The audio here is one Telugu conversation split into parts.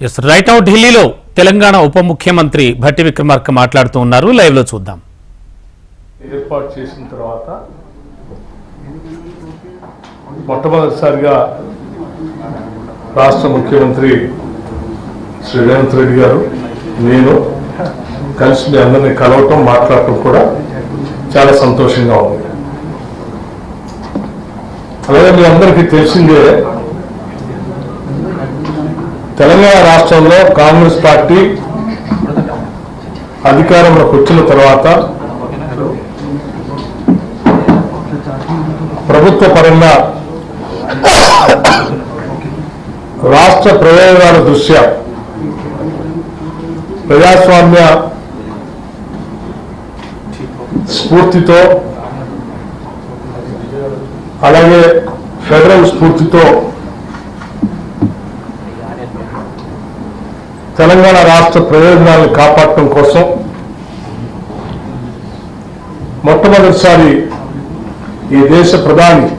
ఎస్ రైట్ అవుట్ ఢిల్లీలో తెలంగాణ ఉప ముఖ్యమంత్రి భట్టి విక్రమార్క మాట్లాడుతూ ఉన్నారు. లైవ్ లో చూద్దాం. ఏర్పాటు చేసిన తర్వాత మొట్టమొదటిసారిగా రాష్ట్ర ముఖ్యమంత్రి శ్రీ రేవంత్ రెడ్డి గారు నేను కలిసి మీ అందరినీ కలవటం మాట్లాడటం కూడా చాలా సంతోషంగా ఉంది. అలాగే మీ అందరికీ తెలిసిందే తెలంగాణ రాష్ట్రంలో కాంగ్రెస్ పార్టీ అధికారంలోకి వచ్చిన తర్వాత ప్రభుత్వ పరంగా రాష్ట్ర ప్రయోజనాల దృష్ట్యా ప్రజాస్వామ్య స్ఫూర్తితో అలాగే ఫెడరల్ స్ఫూర్తితో తెలంగాణ రాష్ట్ర ప్రయోజనాలను కాపాడటం కోసం మొట్టమొదటిసారి ఈ దేశ ప్రధాని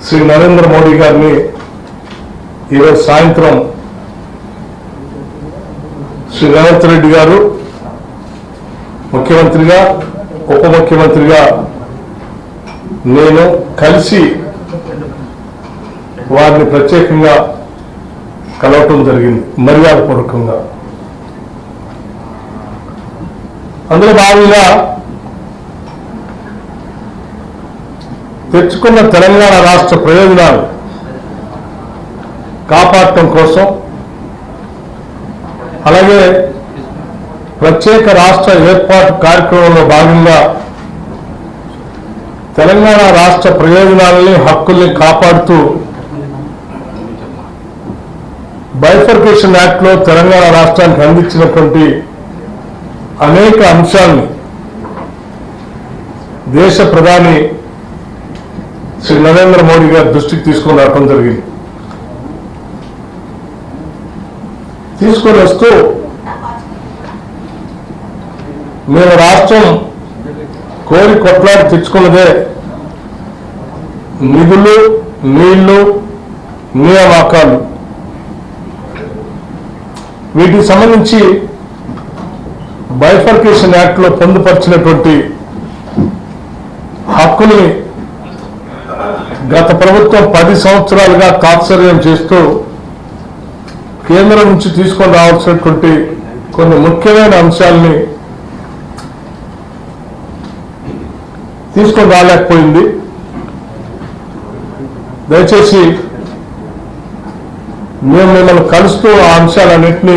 శ్రీ నరేంద్ర మోడీ గారిని ఈరోజు సాయంత్రం శ్రీ రేవంత్ రెడ్డి గారు ముఖ్యమంత్రిగా ఉప ముఖ్యమంత్రిగా నేను కలిసి వారిని ప్రత్యేకంగా కలవటం జరిగింది మర్యాదపూర్వకంగా. అందులో భాగంగా తెచ్చుకున్న తెలంగాణ రాష్ట్ర ప్రయోజనాలు కాపాడటం కోసం అలాగే ప్రత్యేక రాష్ట్ర ఏర్పాటు కార్యక్రమంలో భాగంగా తెలంగాణ రాష్ట్ర ప్రయోజనాలని హక్కుల్ని కాపాడుతూ బైఫర్కేషన్ యాక్ట్ లో తెలంగాణ రాష్ట్రానికి అందించినటువంటి అనేక అంశాలని దేశ ప్రధాని శ్రీ నరేంద్ర మోడీ గారి దృష్టికి తీసుకొని రావడం జరిగింది. తీసుకొని వస్తూ మేము రాష్ట్రం కోరి కొట్లాడి తెచ్చుకున్నదే నిధులు, నీళ్లు, నియామకాలు. వీటికి సంబంధించి బైఫర్కేషన్ యాక్ట్ లో పొందుపరిచినటువంటి హక్కుల్ని గత ప్రభుత్వం 10 సంవత్సరాలుగా తాత్సర్యం చేస్తూ కేంద్రం నుంచి తీసుకొని రావాల్సినటువంటి కొన్ని ముఖ్యమైన అంశాలని తీసుకొని రాలేకపోయింది. దయచేసి మేము మిమ్మల్ని కలుస్తూ ఆ అంశాలన్నింటినీ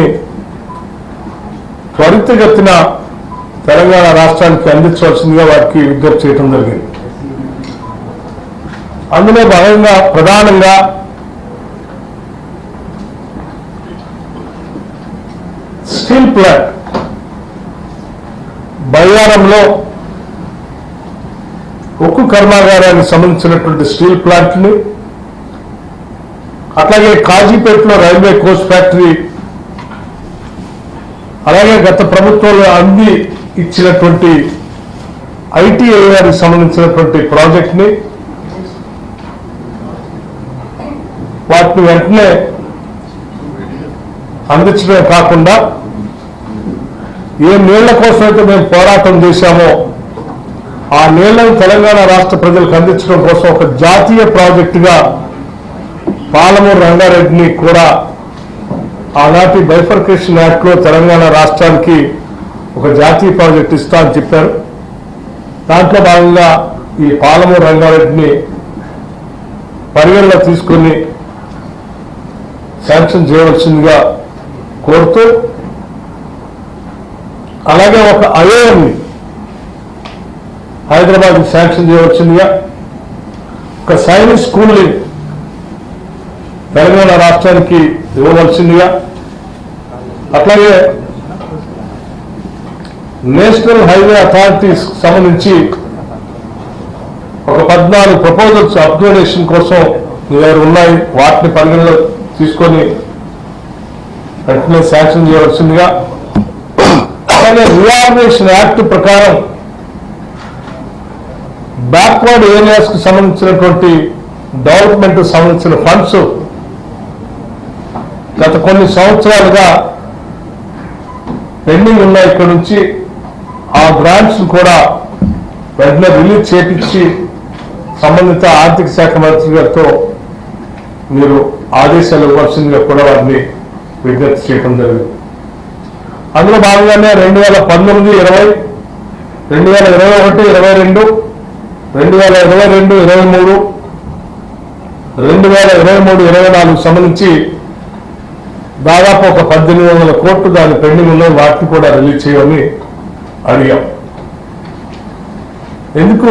త్వరితగతిన తెలంగాణ రాష్ట్రానికి అందించవలసిందిగా వారికి విజ్ఞప్తి చేయడం జరిగింది. అందులో భాగంగా ప్రధానంగా స్టీల్ ప్లాంట్ బయ్యారంలో ఉక్కు కర్మాగారానికి సంబంధించినటువంటి స్టీల్ ప్లాంట్ని, అట్లాగే కాజీపేటలో రైల్వే కోచ్ ఫ్యాక్టరీ, అలాగే గత ప్రభుత్వంలో అంది ఇచ్చినటువంటి ఐటీఐఆర్కి సంబంధించినటువంటి ప్రాజెక్ట్ని వాటిని వెంటనే అందించడమే కాకుండా ఏ నీళ్ల కోసమైతే మేము పోరాటం చేశామో ఆ నీళ్లను తెలంగాణ రాష్ట్ర ప్రజలకు అందించడం కోసం ఒక జాతీయ ప్రాజెక్టుగా పాలమూరు రంగారెడ్డిని కూడా ఆనాటి బైఫర్కేషన్ యాక్ట్ లో తెలంగాణ రాష్ట్రానికి ఒక జాతీయ ప్రాజెక్టు ఇస్తా అని చెప్పారు. దాంట్లో భాగంగా ఈ పాలమూరు రంగారెడ్డిని పరిగణలో తీసుకుని శాంక్షన్ చేయవలసిందిగా కోరుతూ, అలాగే ఒక ఐఐఎంని హైదరాబాద్ శాంక్షన్ చేయవలసిందిగా, ఒక సైన్స్ స్కూల్ని తెలంగాణ రాష్ట్రానికి ఇవ్వవలసిందిగా, అట్లాగే నేషనల్ హైవే అథారిటీస్ సంబంధించి ఒక 14 ప్రపోజల్స్ అప్గ్రేడేషన్ కోసం మీ దగ్గర ఉన్నాయి, వాటిని పరిగణలో తీసుకొని వెంటనే శాంక్షన్ చేయవలసిందిగా, అలాగే రియార్గనేషన్ యాక్ట్ ప్రకారం బ్యాక్వర్డ్ ఏరియాస్ కు సంబంధించినటువంటి డెవలప్మెంట్ సంబంధించిన ఫండ్స్ గత కొన్ని సంవత్సరాలుగా పెండింగ్ ఉన్న ఇక్కడ నుంచి ఆ గ్రాంట్స్ కూడా వెంటనే రిలీజ్ చేపించి సంబంధిత ఆర్థిక శాఖ మంత్రి గారితో మీరు ఆదేశాలు ఇవ్వాల్సిందిగా కూడా వారిని విజ్ఞప్తి చేయడం జరిగింది. అందులో భాగంగానే 2019, 20, 2021, 22, 2022, 23, 2023, 24 సంబంధించి దాదాపు ఒక 1800 కోట్లు దాని పెండింగ్ ఉన్నాయి, వాటిని కూడా రిలీజ్ చేయమని అడిగాం. ఎందుకు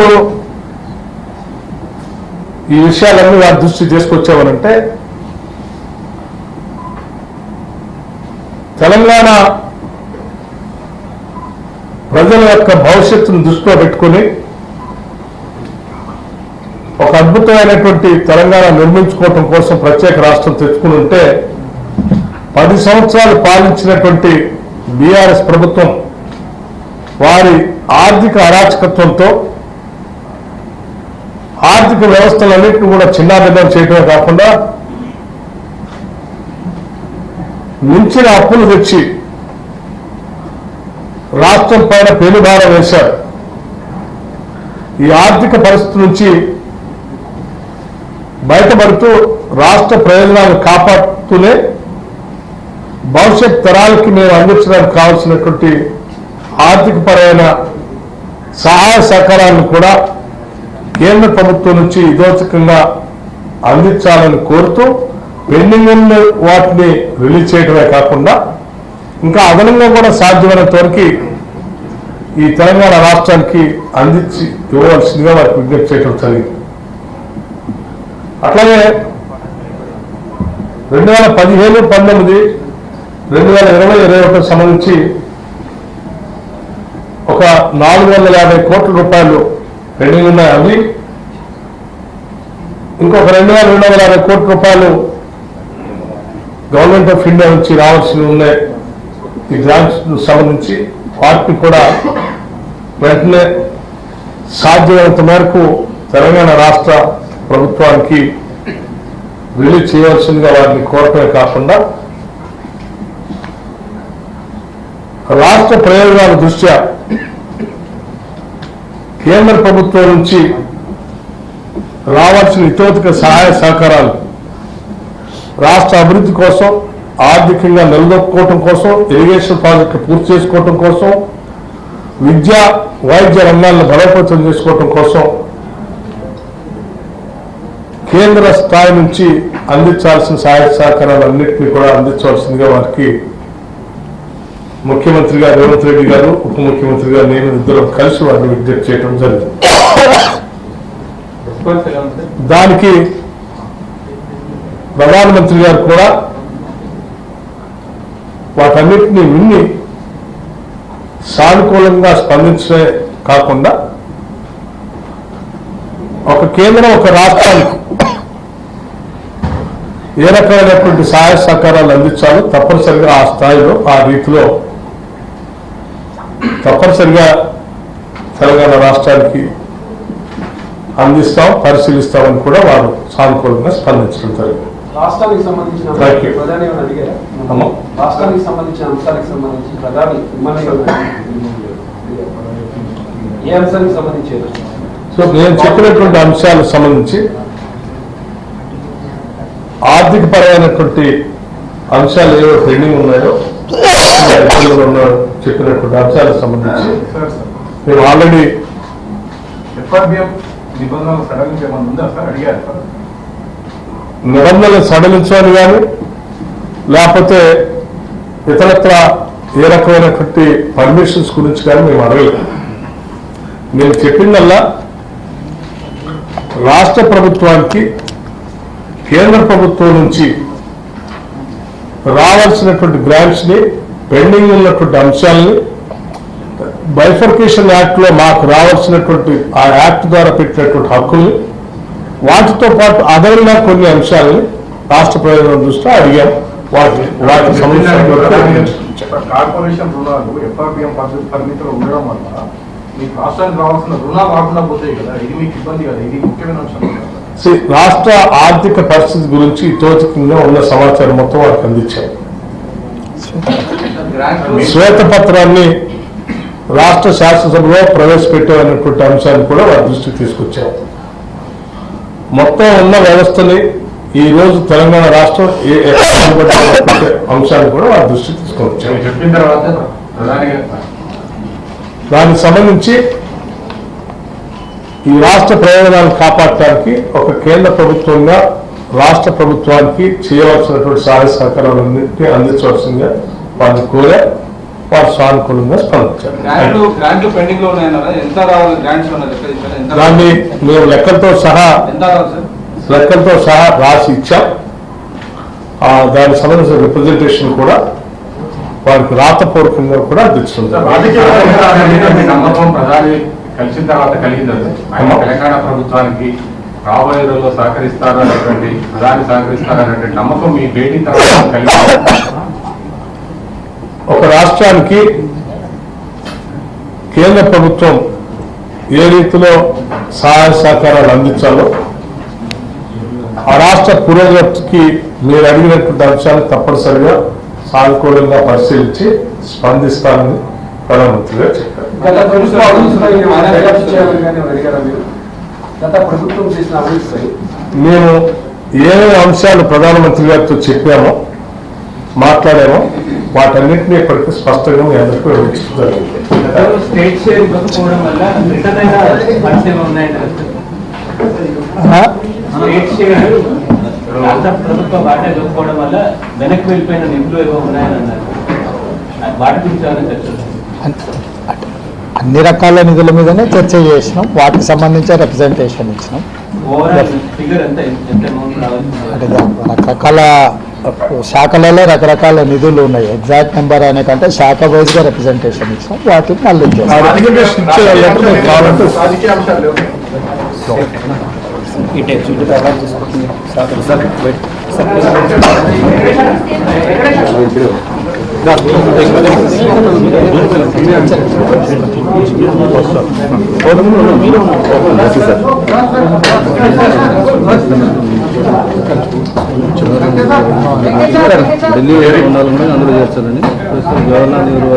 ఈ విషయాలన్నీ వారి దృష్టి తీసుకొచ్చామనంటే, తెలంగాణ ప్రజల యొక్క భవిష్యత్తును దృష్టిలో పెట్టుకుని ఒక అద్భుతమైనటువంటి తెలంగాణ నిర్మించుకోవటం కోసం ప్రత్యేక రాష్ట్రం తెచ్చుకుని ఉంటే 10 సంవత్సరాలు పాలించినటువంటి బీఆర్ఎస్ ప్రభుత్వం వారి ఆర్థిక అరాచకత్వంతో ఆర్థిక వ్యవస్థలన్నింటినీ కూడా చిన్నాభిన్నం చేయడమే కాకుండా మించిన అప్పులు తెచ్చి రాష్ట్రం పైన పెనుభారం వేశారు. ఈ ఆర్థిక పరిస్థితి నుంచి బయటపడుతూ రాష్ట్ర ప్రయోజనాలు కాపాడుతూనే భవిష్యత్ తరాలకి మేము అందించడానికి కావాల్సినటువంటి ఆర్థికపరమైన సహాయ సహకారాలను కూడా కేంద్ర ప్రభుత్వం నుంచి ఇదోచకంగా అందించాలని కోరుతూ పెండింగ్ ఉన్న వాటిని రిలీజ్ చేయడమే కాకుండా ఇంకా అదనంగా కూడా సాధ్యమైనంత వరకు ఈ తెలంగాణ రాష్ట్రానికి అందించి ఇవ్వవలసిందిగా వారికి విజ్ఞప్తి చేయడం జరిగింది. అట్లాగే 2015, 19, 2020, 21 సంబంధించి ఒక 450 కోట్ల రూపాయలు పెండింగ్ ఉన్నాయి. అవి ఇంకొక 2250 కోట్ల రూపాయలు గవర్నమెంట్ ఆఫ్ ఇండియా నుంచి రావాల్సినవి ఉన్నాయి. ఈ గ్రాంట్స్ సంబంధించి వాటిని కూడా వెంటనే సాధ్యమైనంత మేరకు తెలంగాణ రాష్ట్ర ప్రభుత్వానికి రిలీజ్ చేయవలసిందిగా వారిని కోరటమే కాకుండా రాష్ట్ర ప్రయోజనాల దృష్ట్యా కేంద్ర ప్రభుత్వం నుంచి రావాల్సిన ఇతోధిక సహాయ సహకారాలు రాష్ట్ర అభివృద్ధి కోసం, ఆర్థికంగా నిలదొక్కుకోవటం కోసం, ఇరిగేషన్ ప్రాజెక్టు పూర్తి చేసుకోవటం కోసం, విద్య వైద్య రంగాలను బలోపేతం చేసుకోవటం కోసం కేంద్ర స్థాయి నుంచి అందించాల్సిన సహాయ సహకారాలు అన్నింటినీ కూడా అందించవలసిందిగా వారికి ముఖ్యమంత్రి గారు రేవంత్ రెడ్డి గారు, ఉప ముఖ్యమంత్రి గారు, నేను ఇద్దరం కలిసి వారిని విజ్ఞప్తి చేయడం జరిగింది. దానికి ప్రధానమంత్రి గారు కూడా వాటన్నిటినీ విన్ని సానుకూలంగా స్పందించే కాకుండా ఒక కేంద్రం ఒక రాష్ట్రానికి ఏ రకమైనటువంటి సహాయ సహకారాలు అందించాలో తప్పనిసరిగా ఆ స్థాయిలో, ఆ రీతిలో తప్పనిసరిగా తెలంగాణ రాష్ట్రానికి అందిస్తాం, పరిశీలిస్తామని కూడా వారు సానుకూలంగా స్పందించడం జరిగింది. రాష్ట్రానికి సంబంధించిన ప్రధాని అడిగారా? రాష్ట్రానికి సంబంధించిన అంశాలకు సంబంధించి ప్రధాని ఏ అంశానికి సంబంధించి? సో నేను చెప్పినటువంటి అంశాలకు సంబంధించి ఆర్థిక పరమైనటువంటి అంశాలు ఏవో పెండింగ్ ఉన్నాయో చెప్పినటువంటి అంశాలకు సంబంధించి మేము ఆల్రెడీ నిబంధనలు సడలించాలి కానీ లేకపోతే ఇతరత్ర ఏ రకమైనటువంటి పర్మిషన్స్ గురించి కానీ మేము అడగలేదు. నేను చెప్పిందల్లా రాష్ట్ర ప్రభుత్వానికి కేంద్ర ప్రభుత్వం నుంచి రావాల్సినటువంటి గ్రాంట్స్ ని, పెండింగ్ ఉన్నటువంటి అంశాలని బైఫర్కేషన్ యాక్ట్ లో మాకు రావాల్సినటువంటి ఆ యాక్ట్ ద్వారా పెట్టినటువంటి హక్కుల్ని, వాటితో పాటు అదనంగా కొన్ని అంశాలని రాష్ట్ర ప్రయోజనం దృష్ట్యా అడిగాం. వాటి కార్పొరేషన్ రుణాలు ఎఫ్ఆర్బిఎం పరిమితిలో ఉండడం వల్ల మీకు రాష్ట్రానికి రావాల్సిన రుణాలు రాకుండా పోతాయి కదా, ఇది మీకు ఇబ్బంది కదా, ఇది ముఖ్యమైన అంశం. రాష్ట్ర ఆర్థిక పరిస్థితి గురించి ఇతోచితంగా ఉన్న సమాచారం మొత్తం వారికి అందించాం. శ్వేతపత్రాన్ని రాష్ట్ర శాసనసభలో ప్రవేశపెట్టాలనేటువంటి అంశాన్ని కూడా వారి దృష్టికి తీసుకొచ్చాం. మొత్తం ఉన్న వ్యవస్థని ఈ రోజు తెలంగాణ రాష్ట్రం అంశాన్ని కూడా వారి దృష్టికి తీసుకొచ్చాం. చెప్పిన తర్వాత దానికి సంబంధించి ఈ రాష్ట్ర ప్రయోజనాలను కాపాడటానికి ఒక కేంద్ర ప్రభుత్వంగా రాష్ట్ర ప్రభుత్వానికి చేయవలసినటువంటి సహాయ సహకారాలన్నింటినీ అందించవలసిందిగా వారిని కోరా వారు సానుకూలంగా స్పందించారు. దాన్ని మేము లెక్కలతో సహా రాసి ఇచ్చాం. దానికి సంబంధించిన రిప్రజెంటేషన్ కూడా వారికి రాతపూర్వకంగా కూడా అందించుకుంటాం. నమ్మకం ప్రధాని కలిసిన తర్వాత కలిగిందండి. ఆయన తెలంగాణ ప్రభుత్వానికి రాబోయే రోజుల్లో సహకరిస్తారనేటువంటి ప్రధాని సహకరిస్తారనేటువంటి నమ్మకం మీ భేటీ తర్వాత కలిగింది. ఒక రాష్ట్రానికి కేంద్ర ప్రభుత్వం ఏ రీతిలో సహాయ సహకారాలు అందించాలో ఆ రాష్ట్ర పురోగతికి మీరు అడిగినటువంటి అంశాన్ని తప్పనిసరిగా సానుకూలంగా పరిశీలించి స్పందిస్తానని ప్రధానమంత్రిగా చెప్పారు. గత ప్రభుత్వం చేసిన అభివృద్ధి మేము ఏ అంశాలు ప్రధానమంత్రి గారితో చెప్పామో మాట్లాడామో వాటన్నింటినీ ఇప్పటికీ స్పష్టంగా మీ అందరికీ వివరించడం జరిగింది. స్టేట్ షేర్ ఇవ్వకపోవడం వల్ల రిటర్న్ పరిశ్రమ ఉన్నాయండి. స్టేట్ షేర్ రాష్ట్ర ప్రభుత్వం వాటా ఇవ్వకపోవడం వల్ల వెనక్కి వెళ్ళిపోయిన నిధులు ఏవో ఉన్నాయని అన్నారు. వాటి గురించి ఏమైనా చర్చ? అన్ని రకాల నిధుల మీదనే చర్చ చేసినాం. వాటికి సంబంధించి రిప్రజెంటేషన్ ఇచ్చినాం. ఓవరాల్ ఫిగర్ ఎంత అమౌంట్ రావాలి? అంటే రకరకాల శాఖలలో రకరకాల నిధులు ఉన్నాయి. ఎగ్జాక్ట్ నెంబర్ అనే కంటే శాఖ వైజ్గా రిప్రజెంటేషన్ ఇచ్చినాం. వాటిని మళ్ళీ రాజకీయ అంశాలు ఢిల్లీ ఉండాలని అందులో చేర్చాలని జవహర్లాల్ నెహ్రూ